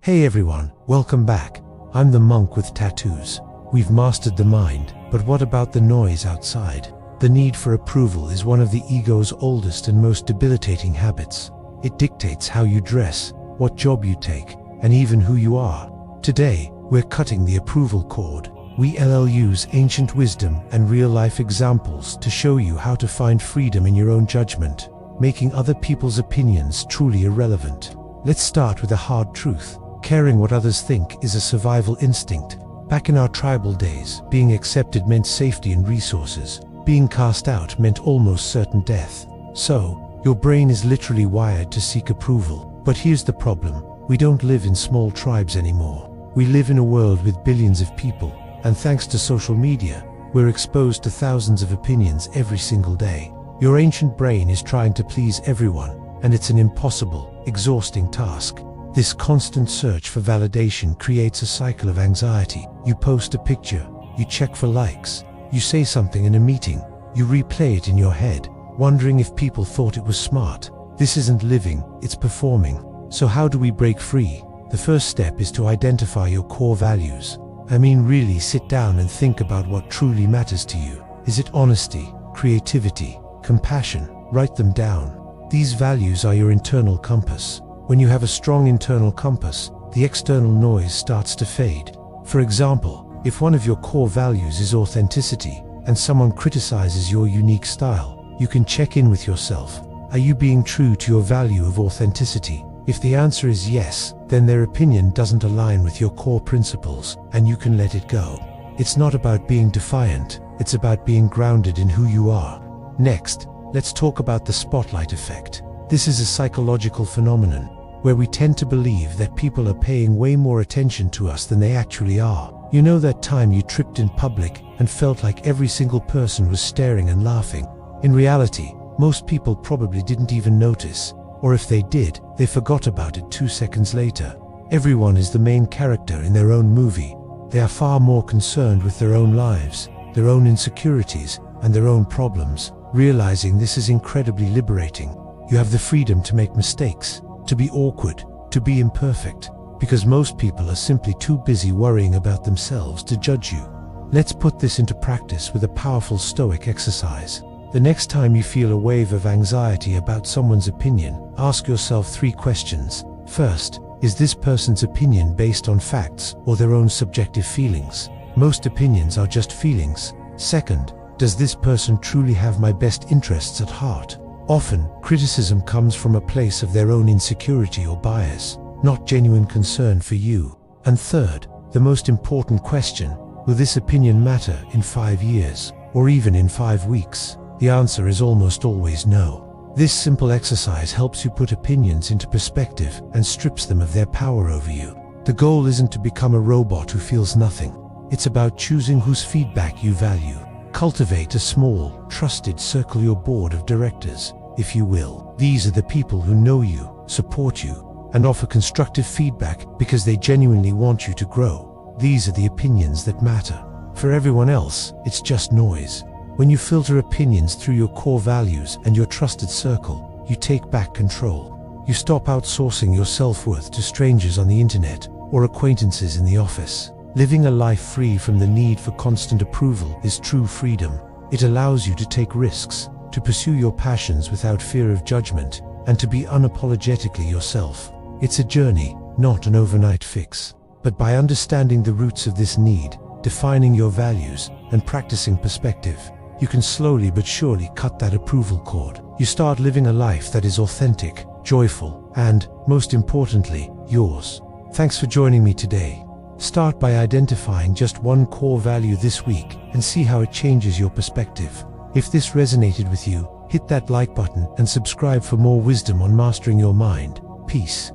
Hey everyone, welcome back. I'm the monk with tattoos. We've mastered the mind, but what about the noise outside? The need for approval is one of the ego's oldest and most debilitating habits. It dictates how you dress, what job you take, and even who you are. Today, we're cutting the approval cord. We'll use ancient wisdom and real-life examples to show you how to find freedom in your own judgment, making other people's opinions truly irrelevant. Let's start with a hard truth. Caring what others think is a survival instinct. Back in our tribal days, being accepted meant safety and resources. Being cast out meant almost certain death. So, your brain is literally wired to seek approval. But here's the problem. We don't live in small tribes anymore. We live in a world with billions of people, and thanks to social media, we're exposed to thousands of opinions every single day. Your ancient brain is trying to please everyone, and it's an impossible, exhausting task. This constant search for validation creates a cycle of anxiety. You post a picture, you check for likes, you say something in a meeting, you replay it in your head, wondering if people thought it was smart. This isn't living, it's performing. So how do we break free? The first step is to identify your core values. I mean, really sit down and think about what truly matters to you. Is it honesty, creativity, compassion? Write them down. These values are your internal compass. When you have a strong internal compass, the external noise starts to fade. For example, if one of your core values is authenticity, and someone criticizes your unique style, you can check in with yourself. Are you being true to your value of authenticity? If the answer is yes, then their opinion doesn't align with your core principles, and you can let it go. It's not about being defiant, it's about being grounded in who you are. Next, let's talk about the spotlight effect. This is a psychological phenomenon, where we tend to believe that people are paying way more attention to us than they actually are. You know that time you tripped in public and felt like every single person was staring and laughing? In reality, most people probably didn't even notice, or if they did, they forgot about it 2 seconds later. Everyone is the main character in their own movie. They are far more concerned with their own lives, their own insecurities, and their own problems. Realizing this is incredibly liberating. You have the freedom to make mistakes, to be awkward, to be imperfect, because most people are simply too busy worrying about themselves to judge you. Let's put this into practice with a powerful Stoic exercise. The next time you feel a wave of anxiety about someone's opinion, ask yourself 3 questions. First, is this person's opinion based on facts or their own subjective feelings? Most opinions are just feelings. Second, does this person truly have my best interests at heart? Often, criticism comes from a place of their own insecurity or bias, not genuine concern for you. And third, the most important question, will this opinion matter in 5 years, or even in 5 weeks? The answer is almost always no. This simple exercise helps you put opinions into perspective and strips them of their power over you. The goal isn't to become a robot who feels nothing. It's about choosing whose feedback you value. Cultivate a small, trusted circle, your board of directors, if you will. These are the people who know you, support you, and offer constructive feedback because they genuinely want you to grow. These are the opinions that matter. For everyone else, it's just noise. When you filter opinions through your core values and your trusted circle, you take back control. You stop outsourcing your self-worth to strangers on the internet or acquaintances in the office. Living a life free from the need for constant approval is true freedom. It allows you to take risks, to pursue your passions without fear of judgment, and to be unapologetically yourself. It's a journey, not an overnight fix. But by understanding the roots of this need, defining your values, and practicing perspective, you can slowly but surely cut that approval cord. You start living a life that is authentic, joyful, and, most importantly, yours. Thanks for joining me today. Start by identifying just one core value this week and see how it changes your perspective. If this resonated with you, hit that like button and subscribe for more wisdom on mastering your mind. Peace.